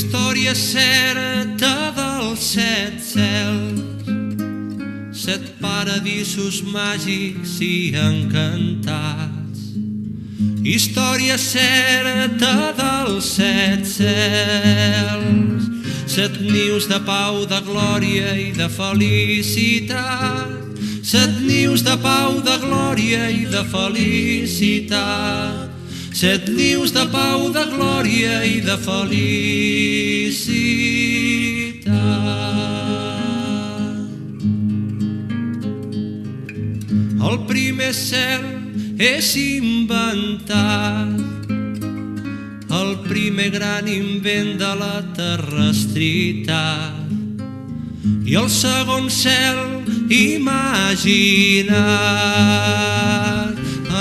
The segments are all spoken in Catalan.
Història certa dels set cels, set paradisos màgics i encantats. Història certa dels set cels, set nius de pau, de glòria i de felicitat. Set nius de pau, de glòria i de felicitat. Set nius de pau, de glòria i de felicitat. El primer cel és inventat, el primer gran invent de la terrestritat. I el segon cel imaginat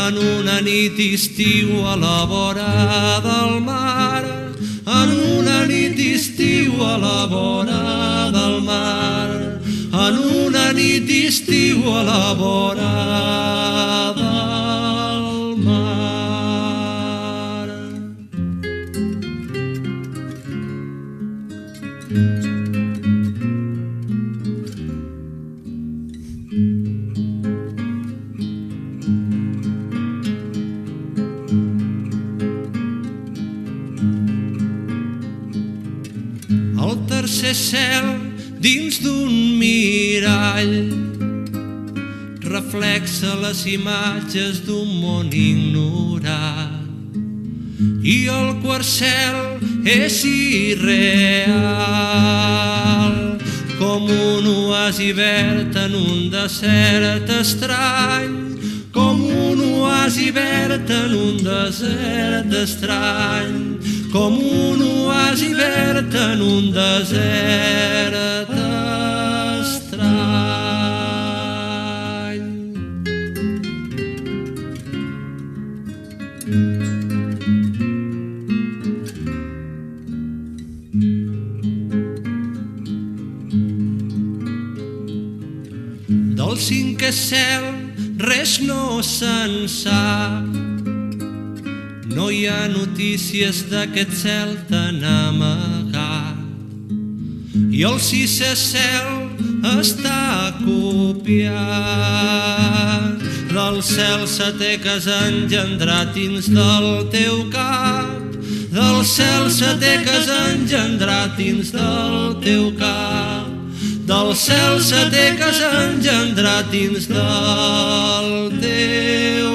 en una nit d'estiu a la vora del mar. En una nit d'estiu a la vora del mar. En una nit d'estiu a la vora del mar. El tercer cel dins d'un mirall reflexa les imatges d'un món ignorat. I el quart cel és irreal, com un oasi verd en un desert estrany. Com un oasi verd en un desert estrany. Com un oasi verd en un desert estrany. Del cinquè cel res no se'n sap. No hi ha notícies d'aquest cel tan amagat. I el sisè cel està copiat del cel setè que has engendrat dins del teu cap. Del cel setè que has engendrat dins del teu cap. Del cel setè que has engendrat dins del teu